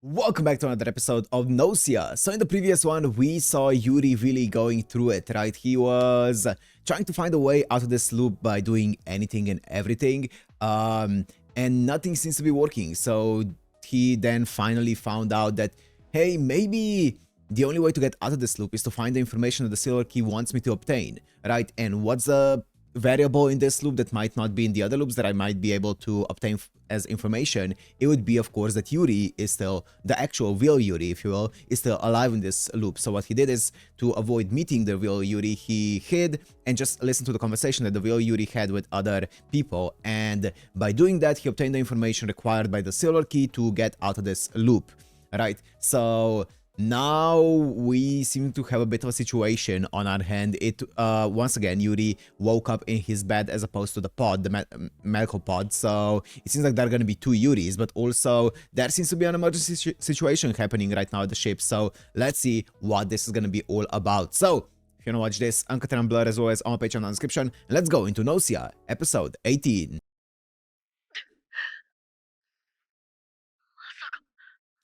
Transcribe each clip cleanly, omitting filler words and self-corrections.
Welcome back to another episode of Gnosia. So in the previous one, we saw Yuri really going through it, right? He was trying to find a way out of this loop by doing anything and everything, and nothing seems to be working. So he then finally found out that, hey, maybe the only way to get out of this loop is to find the information that the silver key wants me to obtain, right? And what's the variable in this loop that might not be in the other loops that I might be able to obtain as information? It would be, of course, that Yuri is still, the actual real Yuri, if you will, is still alive in this loop. So what he did is, to avoid meeting the real Yuri, he hid and just listened to the conversation that the real Yuri had with other people. And by doing that, he obtained the information required by the silver key to get out of this loop, right? So now we seem to have a bit of a situation on our hand. Once again, Yuri woke up in his bed as opposed to the pod, the medical pod. So it seems like there are going to be two Yuris, but also there seems to be an emergency situation happening right now at the ship. So let's see what this is going to be all about. So if you want to watch this, uncut and blurred as always on my Patreon in the description. Let's go into Gnosia, episode 18.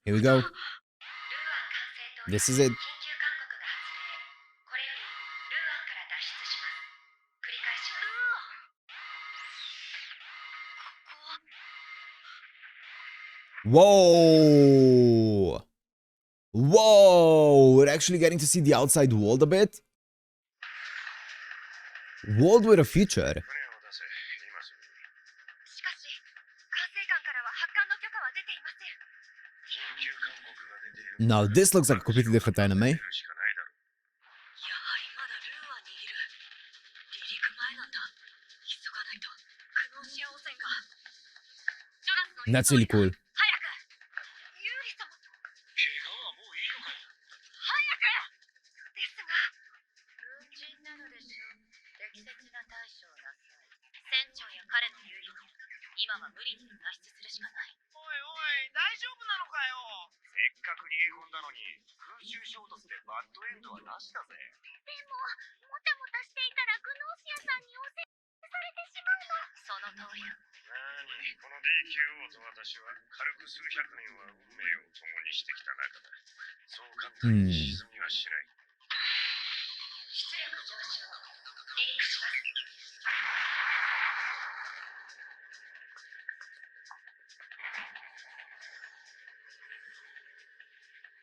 Here we go. This is it. Whoa! Whoa! We're actually getting to see the outside world a bit. World with a future. Now this looks like a completely different anime. That's really cool.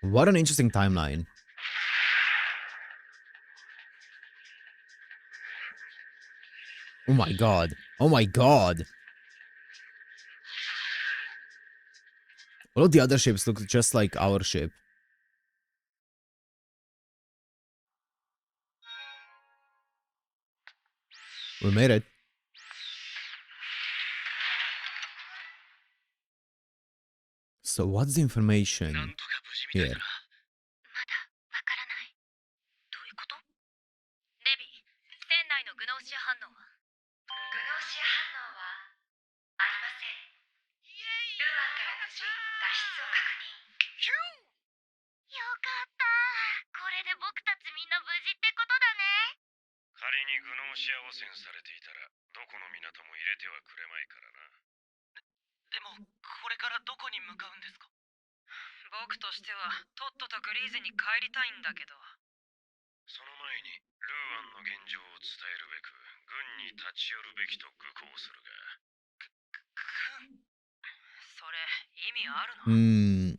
What an interesting timeline. Oh my god. Oh my god. All of the other ships look just like our ship. We made it. So what's the information here? Hmm.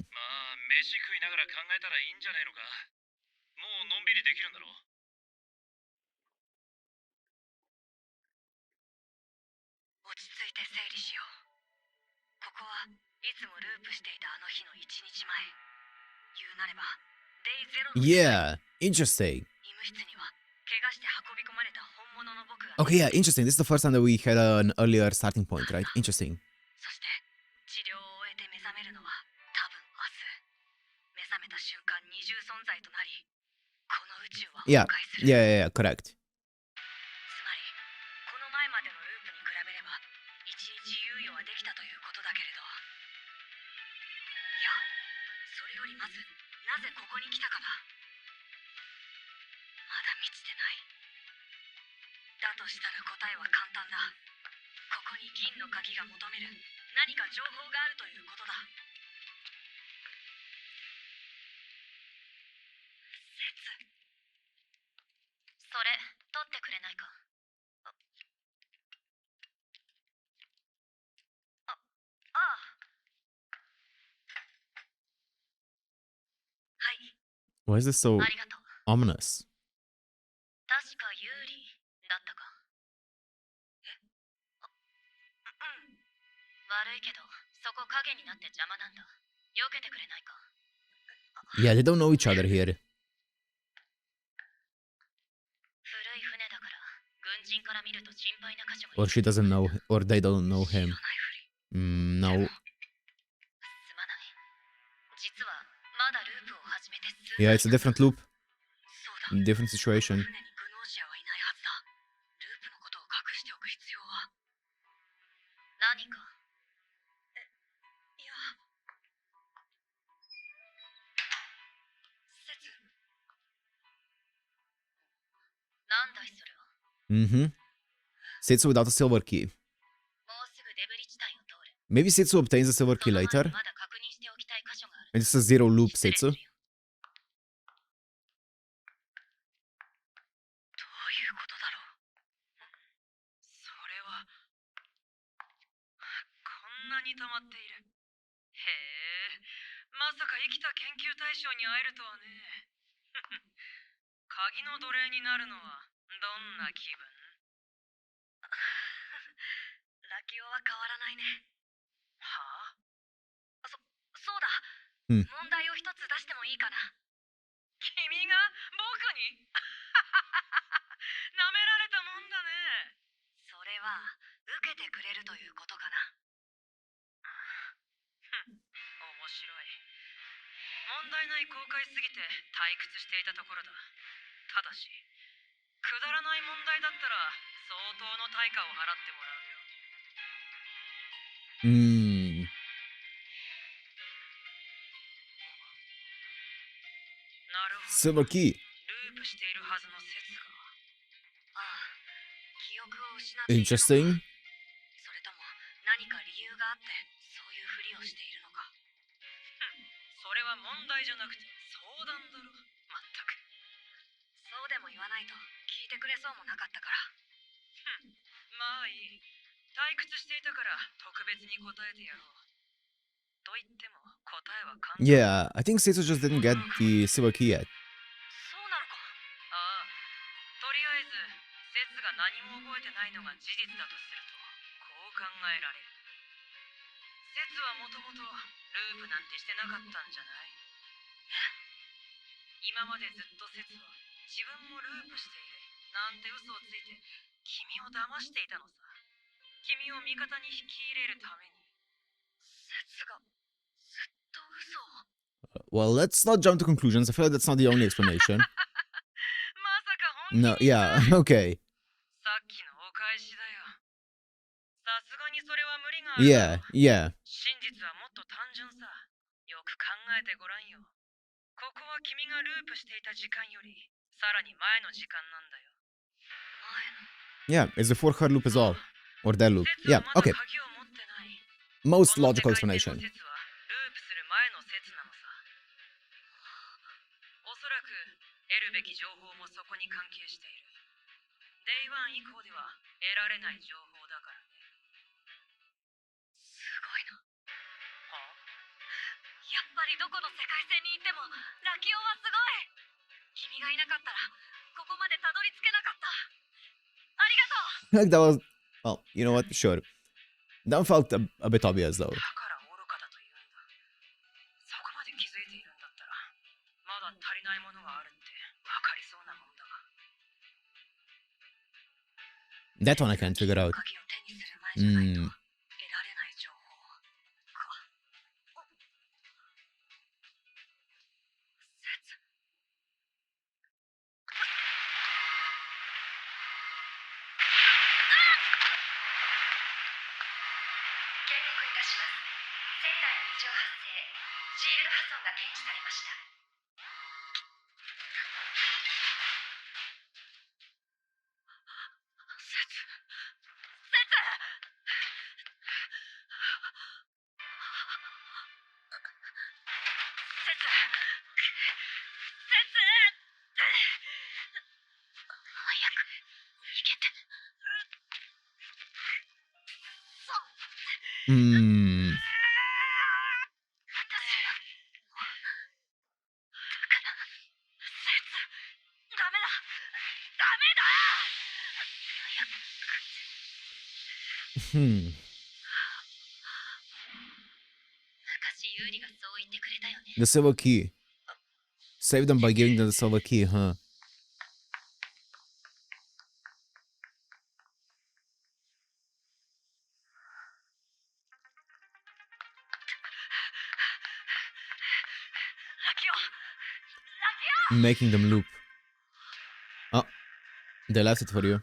Yeah, interesting. Okay, yeah, interesting. This is the first time that we had an earlier starting point, right? Interesting. Yeah, yeah, correct. れ取ってくれないか。ああ。はい。 Why is this so ありがとう。 ominous? 確かユーリだったか。うん。悪いけど、そこ影になって邪魔なんだ。避けてくれないか。 Yeah, they don't know each other here. 古い船だから、軍人から見ると心配な箇所が。 Or she doesn't know, or they don't know him. 知らないふり。 No. すまない。実はまだループを始めて数 Yeah, it's a different loop, そうだ。 different situation. 船にグノーシアはいないはずだ。ループのことを隠しておく必要は。何か。いや。説。なんだいそれは。Mm-hmm. Setsu without a silver key. もうすぐデブリ地帯を通る。 Maybe Setsu obtains a silver そ key の前 later. にまだ確認しておきたい箇所がある。 And it's a zero loop 失礼する Setsu. よ。どういうことだろう。それはこんなに溜まっている。へえ、まさか生きた研究対象に会えるとはね。鍵の奴隷になるのはどんな気分？ラキオは変わらないね。はあ？そうだ。うん問題を一つ出してもいいかな。君が僕に舐められたもんだね。それは受けてくれるということかな。面白い。問題ない公開すぎて退屈していたところだ。ただし、くだらない問題だったら相当の対価を払ってもらうよ。Mm. なるほど。 Silver key. ループしているはずの説が。ああ、記憶を失っているのか。 Interesting. それとも何か理由があってそういうふりをしているのか。それは問題じゃなくて相談だろ。まったく。そうでも言わないと聞いてくれそうもなかったから。まあいい。退屈していたから特別に答えてやろう。と言っても答えは簡単。 Yeah, I think Setsu just didn't get the silver key yet. そうなのか。ああ。とりあえず、説が何も覚えてないのが事実だとすると、こう考えられる。説はもともとループなんてしてなかったんじゃない？今までずっと説は自分もループしているなんて嘘をついて君を騙していたのさ。君を味方に引き入れるために。説がずっと嘘を。 Well, let's not jump to conclusions. I feel like that's not the only explanation. まさか本気 No, に。 yeah, okay. さっきのお返しだよ。さすがにそれは無理があるだろ Yeah, yeah. 真実はもっと単純さ。よく考えてごらんよ。ここは君がループしていた時間よりさらに前の時間なんだよ。前の。 Yeah, it's before her loop is all. Or their loop. 説 Yeah, はまだ okay. 鍵を持ってない。 Most この logical 世界線 explanation. の説はループする前の説なのさ。おそらく得るべき情報もそこに関係している。デイワン以降では得られない情報だからね。すごいな。はあ？やっぱりどこの世界線に行ってもラキオはすごい。君がいなかったらここまでたどり着けなかった。ありがとう。 Like that was... Well, you know what? Sure. That one felt a bit obvious, though. だから愚かだと言うんだ。そこまで気づいているんだったらまだ足りないものがあるってわかりそうなもんだが。 That one I can't figure out. 鍵を手にする前じゃないと Mm. 得られない情報か。説。警告いたします。船内に異常発生。シールド破損が検知されました。説。うーん。Hmm. The silver key. Save them by giving them the silver key, huh? Making them loop. Oh, they left it for you.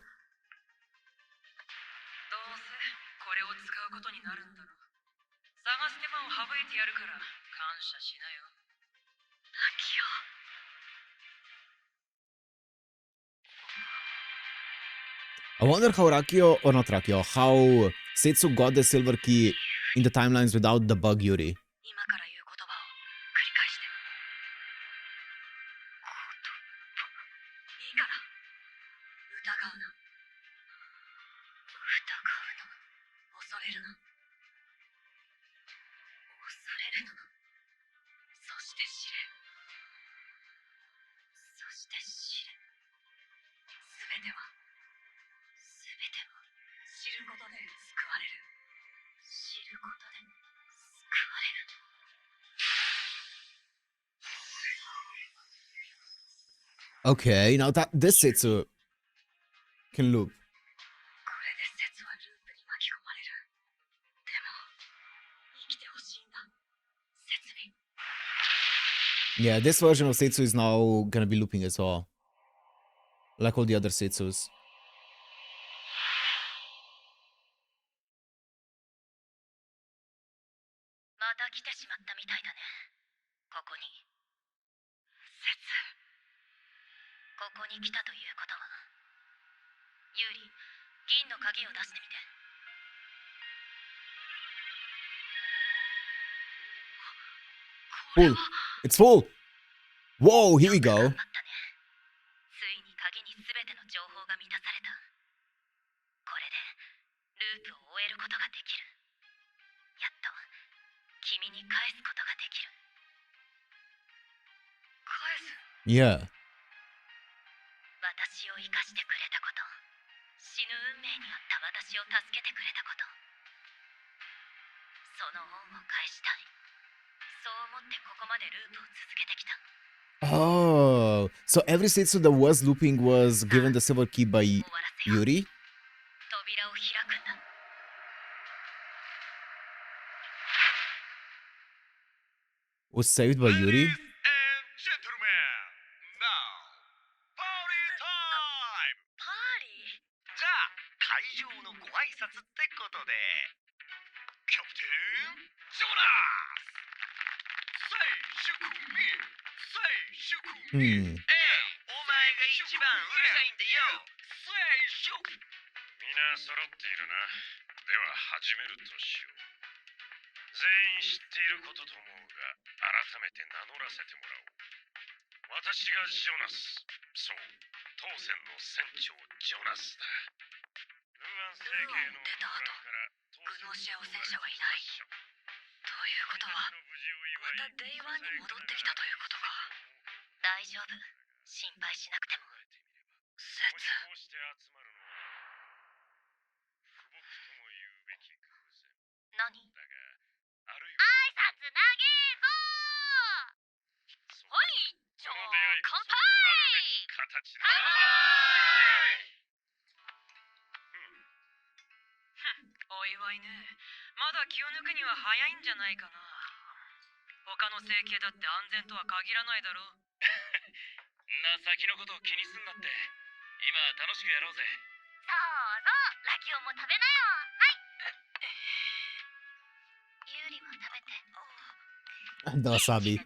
I wonder how Rakio, or not Rakio, how Setsu got the silver key in the timelines without the bug Yuri. Okay, now that this Setsu can loop. Yeah, this version of Setsu is now gonna be looping as well. Like all the other Setsus. Full. It's full. Whoa, here we go. Yeah. Oh, so every Setsu that was looping was given the silver key by Yuri? Was saved by Yuri? Hmm. だわさび。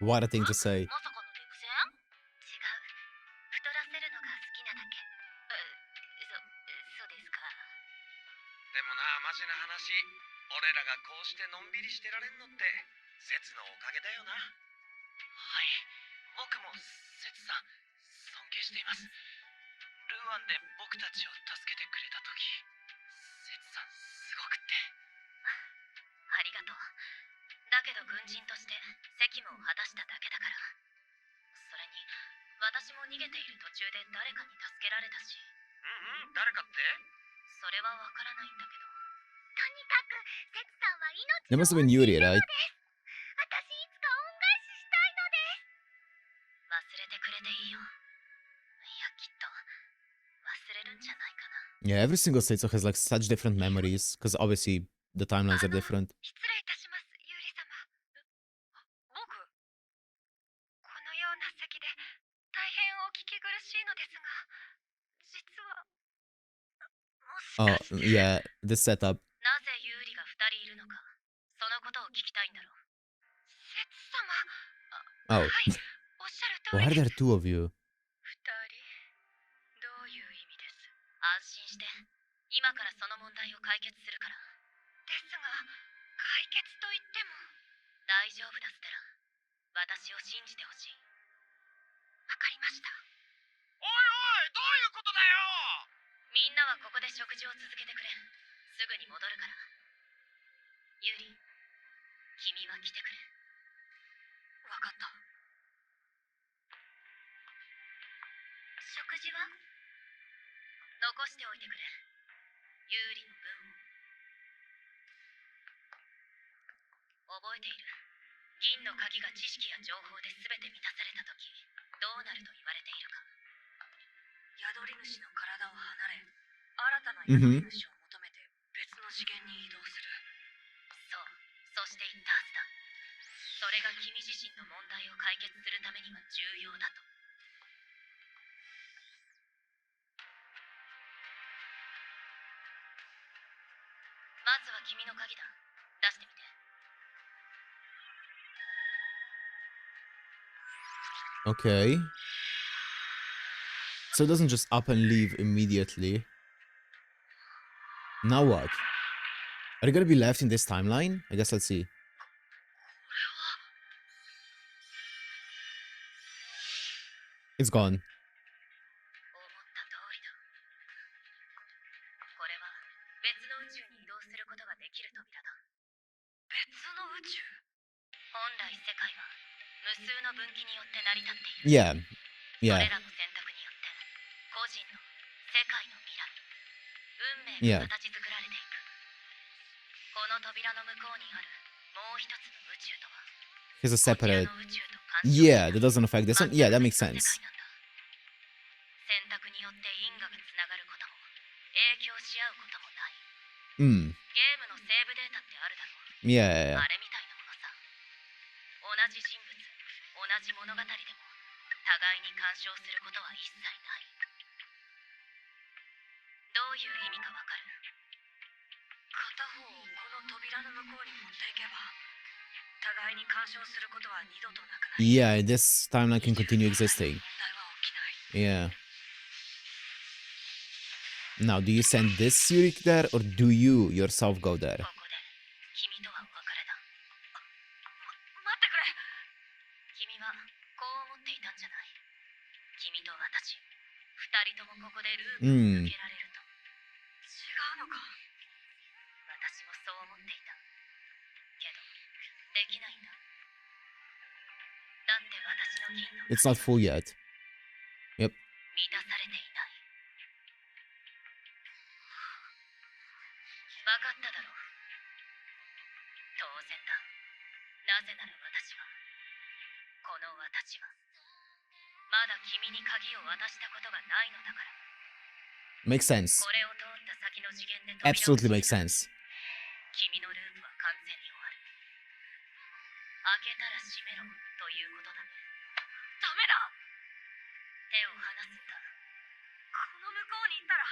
What a thing to say. 僕も節さん尊敬しています。ルーアンで僕たちを助けてくれた時、セツさんすごくって。ありがとう。だけど軍人として責務を果たしただけだから。それに私も逃げている途中で誰かに助けられたし。誰かって？それはわからないんだけど。とにかく、セツさんは命 That の must have been Yuri, right? 私いつか恩返ししたいのです。忘れてくれていいよ。いや、きっと忘れるんじゃないかな。 Yeah, every single Setsu has like such different memories, because obviously the timelines are different. 失礼いたします、ユーリ様。僕、このような席で大変お聞き苦しいのですが、実は、も Oh, しかして、 yeah, this setup. なぜユーリが2人いるのか、そのことを聞きたいんだろう。セツ様。 Oh, はい、おっしゃる通 why are りで there す。 two of you? 二人、どういう意味です？安心して、今からその問題を解決するから。ですが、解決と言っても。大丈夫だ、ステラ。私を信じてほしい。わかりました。おいおい、どういうことだよ！みんなはここで食事を続けてくれ。すぐに戻るから。ユーリ、君は来てくれ。わかった。食事は残しておいてくれ。ユーリの分を。覚えている。銀の鍵が知識や情報で全て満たされた時、どうなると言われているか。宿り主の体を離れ、新たな宿り主を求めて別の次元に移動する。そう、そして言ったはずだ。それが君自身の問題を解決するためには重要だと。まずは君の鍵だ。出してみて。Okay. So it doesn't just up and leave immediately. Now what? Are you gonna be left in this timeline? I guess let's see. これは It's gone. 思った通りだ。これは別の宇宙に移動することができる扉だ。別の宇宙。本来世界は無数の分岐によって成り立っている。 Yeah. そ Yeah. れらの選択によって個人の世界の未来、運命 Yeah. が形作られていく。この扉の向こうにあるもう一つの宇宙とは Here's a こちら separate. の宇宙と干渉 Yeah, that doesn't affect this one. Yeah, that makes 全く sense. 別の世界なんだ。選択によって因果がつながることも影響し合うこともない。 Hmm. ゲームのセーブデータってあるだろう。 Yeah. あれみたいなものさ。同じ人物、同じ物語でも互いに干渉することは一切ない。どういう意味かわかる？片方をこの扉の向こうに持っていけば、互いに干渉することは二度となくなり、 Yeah, this timeline can continue existing. 問題は起きない。 Yeah. Now, do you send this Yuri there or do you yourself go there? ここで君とはお別れだ。待ってくれ。君はこう思っていたんじゃない。君と私、二人ともここでループを抜けられると。違うのか。私もそう思っていた。けど、できないんだ。だって私の銀の It's not full yet. Yep. 満たされていない。分かっただろう。当然だ。なぜなら私は、この私は、まだ君に鍵を渡したことがないのだから。 Makes sense. これを通った先の次元で扉を Absolutely 閉め makes た sense. 君のループは完全に終わる。開けたら閉めろということだね。ダメだ。手を離すんだ。この向こうに行ったら、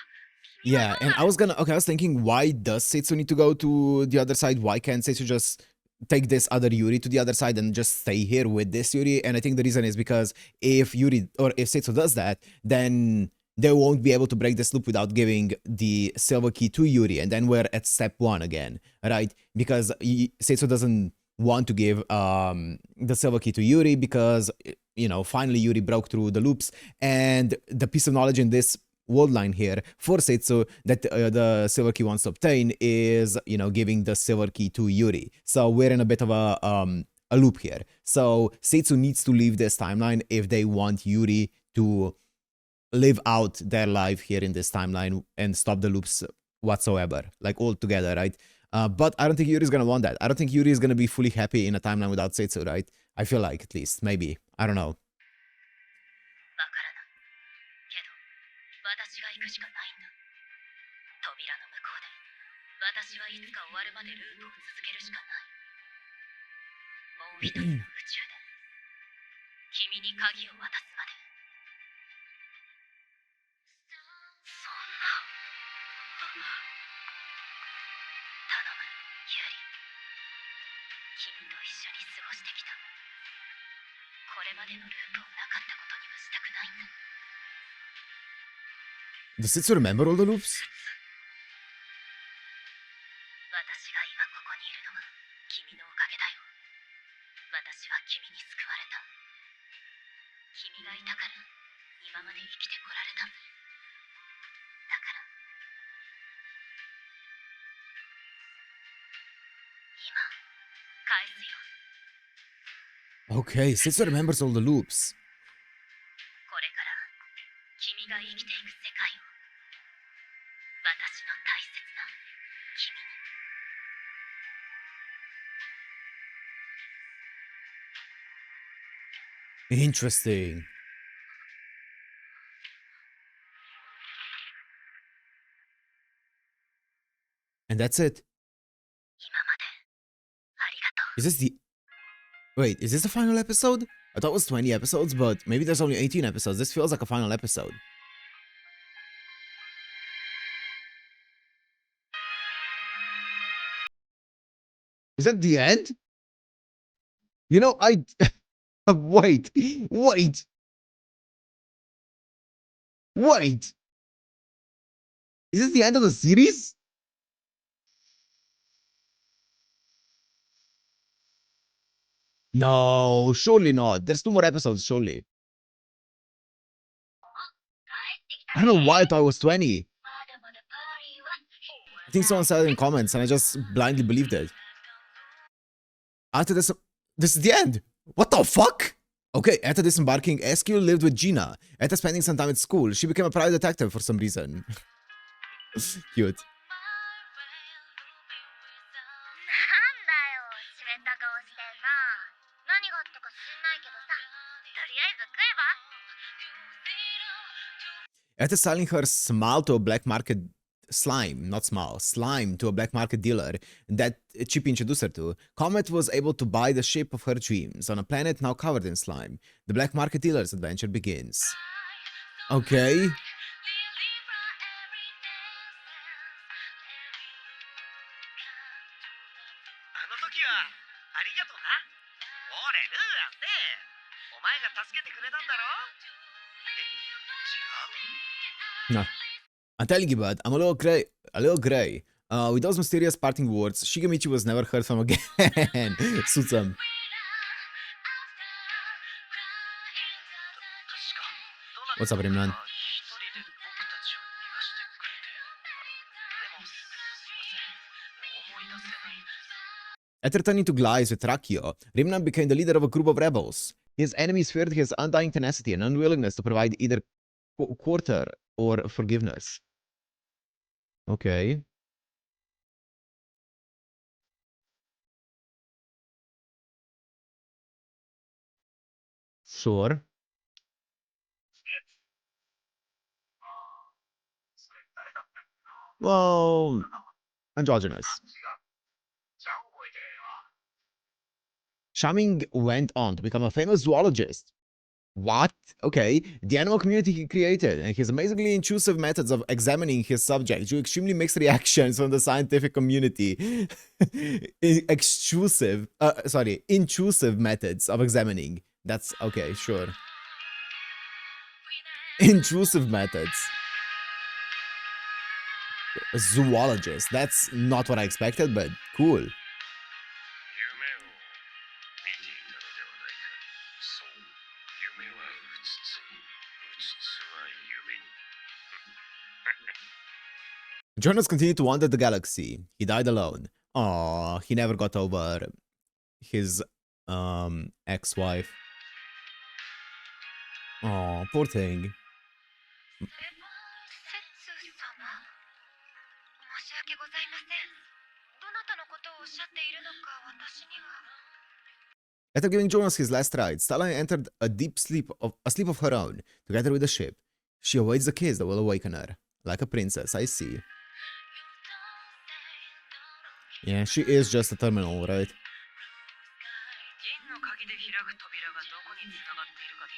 Yeah, and I was thinking, why does Setsu need to go to the other side? Why can't Setsu just take this other Yuri to the other side and just stay here with this Yuri? And I think the reason is because if Yuri or if Setsu does that, then they won't be able to break this loop without giving the silver key to Yuri, and then we're at step 1 again, right? Because Setsu doesn't want to give the silver key to Yuri because, you know, finally Yuri broke through the loops, and the piece of knowledge in this world line here for Setsu that the silver key wants to obtain is, you know, giving the silver key to Yuri. So we're in a bit of a loop here. So Setsu needs to leave this timeline if they want Yuri to live out their life here in this timeline and stop the loops whatsoever, like altogether, right? But I don't think Yuri is gonna want that. I don't think Yuri is gonna be fully happy in a timeline without Setsu, right? I feel like, at least, maybe. I don't know. わからないけど私が行くしかないんだ扉の向こうで私はいつか終わるまでループを続けるしかないもう一つの宇宙で君に鍵を渡すまでそんな頼むユーリ君と一緒に過ごしてきたこれまでのループをなかったことにはしたくないんだ Does Setsu remember all the loops? 私が今ここにいるのは君のおかげだよ私は君に救われた君がいたから今まで生きてこられたんだだから今返すよ Okay, Setsu remembers all the loops. これから君が生きていく世界を私の大切な君に Interesting. And that's it. 今までありがとう Is this the... Wait, is this the final episode? I thought it was 20 episodes, but maybe there's only 18 episodes. This feels like a final episode. Is that the end? You know, I... Wait. Is this the end of the series? No, surely not. There's 2 more episodes, surely. I don't know why I thought it was 20. I think someone said it in comments and I just blindly believed it. After this is the end. What the fuck? Okay, after disembarking, SQ lived with Gina. After spending some time at school, she became a private detective for some reason. Cute. なんだよ、湿った顔してんな。何があったか知んないけどさ、とりあえず食えば。 After selling her smile to a black market slime, not smile, slime to a black market dealer that Chippy introduced her to, Comet was able to buy the shape of her dreams on a planet now covered in slime. The black market dealer's adventure begins. Okay. あの時はありがとうな。俺ルーアンでお前が助けてくれたんだろ。違う？ No. I'm telling you, bud, I'm a little gray. With those mysterious parting words, Shigemichi was never heard from again. Sutsam. 確かどな What's up, Rimlan? 一人で僕たちを逃がしてくれて。でもすいません。思い出せないんです。 After turning to Glies with Rakio, Rimnan became the leader of a group of rebels. His enemies feared his undying tenacity and unwillingness to provide either quarter or forgiveness. Okay. Sure. Well, androgynous. Shaming went on to become a famous zoologist. What? Okay. The animal community he created and his amazingly intrusive methods of examining his subject drew extremely mixed reactions from the scientific community. Intrusive methods of examining. That's okay, sure. Intrusive methods. A zoologist. That's not what I expected, but cool. 夢を見ていたのではないか。そう、夢はうつつ、うつつは夢に。Jonas continued to wander the galaxy. He died alone. Aww, he never got over his ex-wife. Aw, poor thing. セツ様、申し訳ございません。どなたのことをおっしゃっているのか私には。 After giving Jonas his last ride, Starline entered a sleep of her own, together with the ship. She awaits the kiss that will awaken her. Like a princess, I see. Yeah, she is just a terminal, right? 銀の鍵で開く扉がどこに繋がっているかって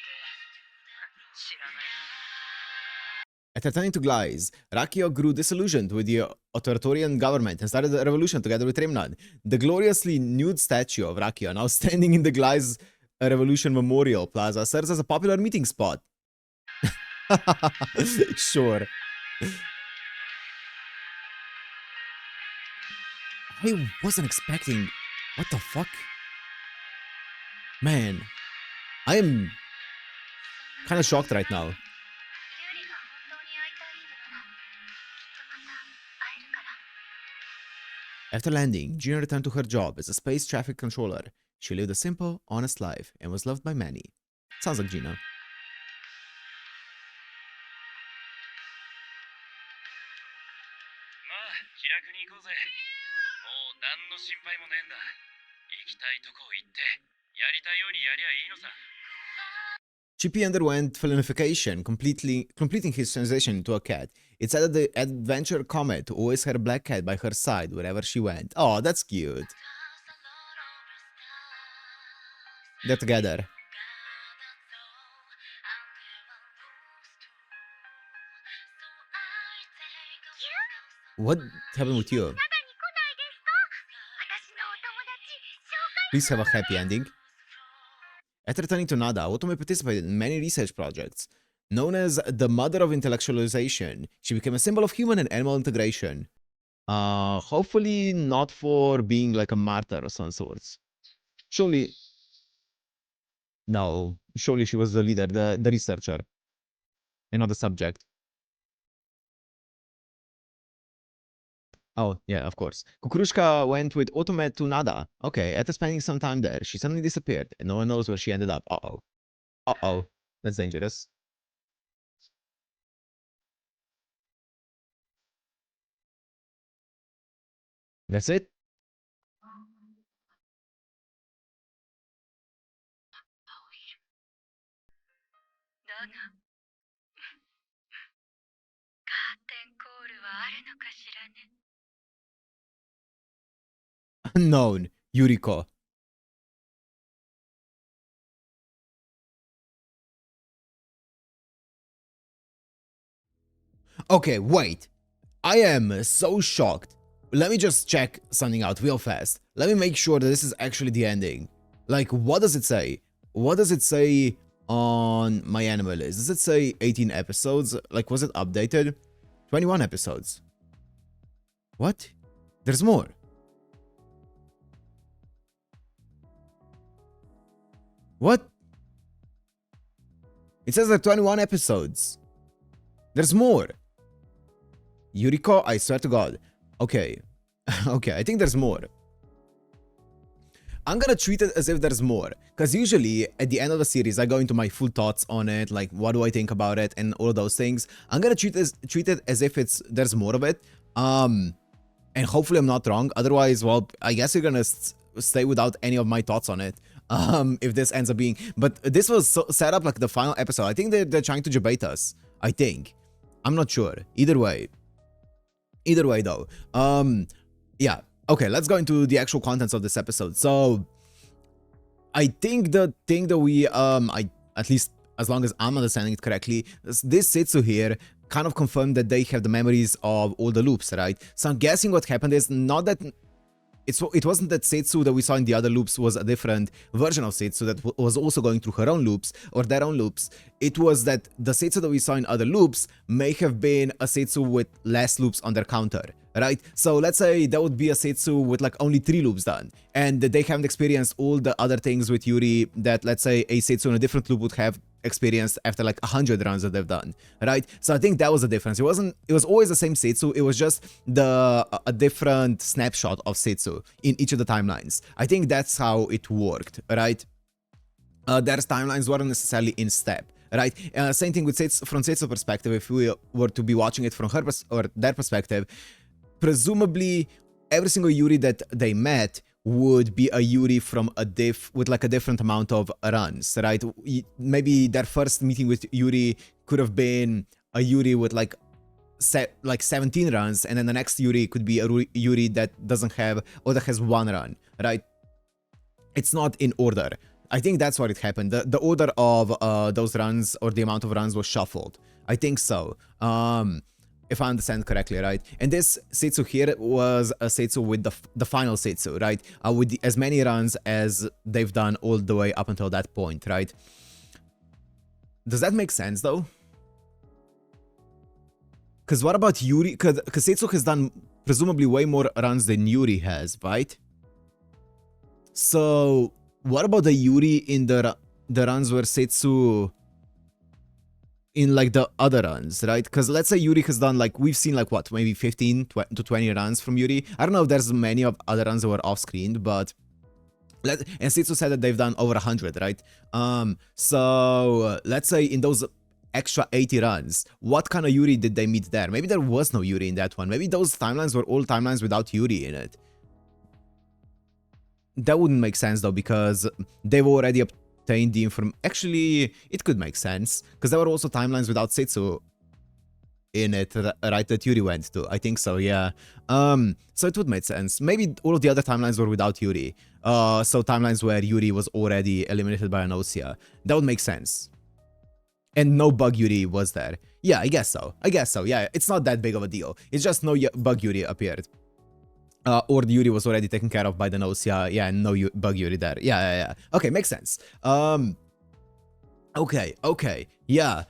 知らないな。 After turning to Glies, Rakio grew disillusioned with the authoritarian government and started a revolution together with Rimnad. The gloriously nude statue of Rakio, now standing in the Glies Revolution Memorial Plaza, serves as a popular meeting spot. Sure. I wasn't expecting... What the fuck? Man, I am kind of shocked right now. ユーリが本当に会いたい人なら、きっとまた会えるから。 After landing, Gina returned to her job as a space traffic controller. She lived a simple, honest life and was loved by many. Sounds like Gina. まあ気楽に行こうぜ。もう何の心配もねえんだ。行きたいとこ行ってやりたいようにやりゃいいのさ。 Chippy underwent felinification, completing his transition into a cat. It said that the adventure comet always had a black cat by her side wherever she went. Oh, that's cute. They're together. What happened with you? Please have a happy ending. After returning to Nada, Otome participated in many research projects. Known as the mother of intellectualization, she became a symbol of human and animal integration. Hopefully not for being like a martyr of some sorts. Surely... No, surely she was the leader, the researcher, and not the subject. Oh, yeah, of course. Kukurushka went with Otome to Nada. Okay, after spending some time there, she suddenly disappeared, and no one knows where she ended up. Uh-oh. Uh-oh. That's dangerous. That's it? だが、カーテンコールはあるのかしらね。 Unknown. Yuriko. Okay, wait. I am so shocked. Let me just check something out real fast. Let me make sure that this is actually the ending. Like, what does it say? What does it say on my anime list? Does it say 18 episodes? Like, was it updated? 21 episodes. What? There's more. What? It says like 21 episodes. There's more. Yuriko, I swear to God. Okay. Okay, I think there's more. I'm gonna treat it as if there's more. Because usually, at the end of the series, I go into my full thoughts on it, like what do I think about it, and all of those things. I'm gonna treat it as if there's more of it. And hopefully I'm not wrong. Otherwise, well, I guess you're gonna stay without any of my thoughts on it. If this ends up being... But this was set up like the final episode. I think they're trying to debate us. I think. I'm not sure. Either way. Either way, though. Yeah. Okay, let's go into the actual contents of this episode. So, I think the thing that we... at least as long as I'm understanding it correctly, this Setsu here kind of confirmed that they have the memories of all the loops, right? So I'm guessing what happened is not that... It wasn't that Setsu that we saw in the other loops was a different version of Setsu that was also going through her own loops or their own loops. It was that the Setsu that we saw in other loops may have been a Setsu with less loops on their counter, right? So let's say that would be a Setsu with like only 3 loops done, and they haven't experienced all the other things with Yuri that, let's say, a Setsu in a different loop would have experienced after like 100 runs that they've done, right? So I think that was the difference. It was always the same Setsu. It was just a different snapshot of Setsu in each of the timelines. I think that's how it worked, right? Their timelines weren't necessarily in step, right? Same thing with Setsu, from Setsu's perspective. If we were to be watching it from her or their perspective, presumably every single Yuri that they met would be a Yuri from with like a different amount of runs, right? Maybe their first meeting with Yuri could have been a Yuri with like 17 runs, and then the next Yuri could be a Yuri that doesn't have, or that has 1 run, right? It's not in order. I think that's what it happened. The order of those runs, or the amount of runs, was shuffled. I think so. If I understand correctly, right? And this Setsu here was a Setsu with the final Setsu, right? With as many runs as they've done all the way up until that point, right? Does that make sense, though? Because what about Yuri? Because Setsu has done presumably way more runs than Yuri has, right? So what about the Yuri in the runs where Setsu in like the other runs, right? Because let's say Yuri has done like, we've seen like what, maybe 15 to 20 runs from Yuri. I don't know if there's many of other runs that were off screen, but and Setsu said that they've done over 100, right? So let's say in those extra 80 runs, what kind of Yuri did they meet there? Maybe there was no Yuri in that one. Maybe those timelines were all timelines without Yuri in it. That wouldn't make sense though, because they've already obtained the information. Actually, it could make sense, because there were also timelines without Setsu in it, right, that Yuri went to. I think so, yeah. So it would make sense. Maybe all of the other timelines were without Yuri. So timelines where Yuri was already eliminated by Gnosia. That would make sense. And no bug Yuri was there. Yeah, I guess so. Yeah, it's not that big of a deal. It's just no bug Yuri appeared. Or the Yuri was already taken care of by the Gnosia. Yeah, and no bug Yuri there. Yeah. Okay, makes sense. Okay. Yeah.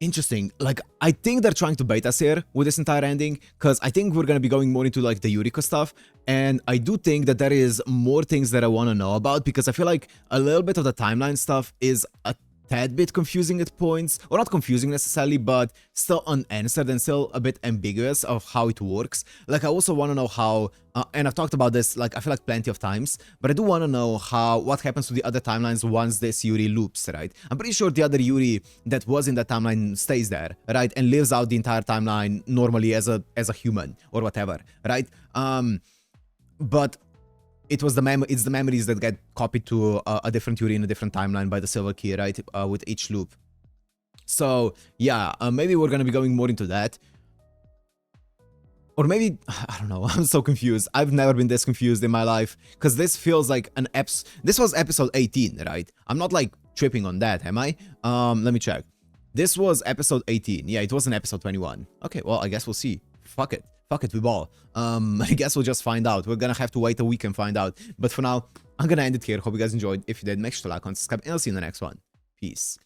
Interesting. Like, I think they're trying to bait us here with this entire ending, because I think we're gonna be going more into like the Yuriko stuff, and I do think that there is more things that I want to know about, because I feel like a little bit of the timeline stuff is a tad bit confusing at points, or not confusing necessarily, but still unanswered and still a bit ambiguous of how it works. Like, I also want to know how, and I've talked about this, like, I feel like plenty of times, but I do want to know what happens to the other timelines once this Yuri loops, right? I'm pretty sure the other Yuri that was in that timeline stays there, right? And lives out the entire timeline normally as a human or whatever, right? But it's the memories that get copied to a different Yuri in a different timeline by the Silver Key, right? With each loop. So yeah, maybe we're gonna be going more into that. Or maybe, I don't know, I'm so confused. I've never been this confused in my life, because this feels like this was episode 18, right? I'm not like tripping on that, am I? Let me check. This was episode 18. Yeah, it wasn't episode 21. Okay, well, I guess we'll see. Fuck it, we ball. I guess we'll just find out. We're gonna have to wait a week and find out. But for now, I'm gonna end it here. Hope you guys enjoyed. If you did, make sure to like and subscribe, and I'll see you in the next one. Peace.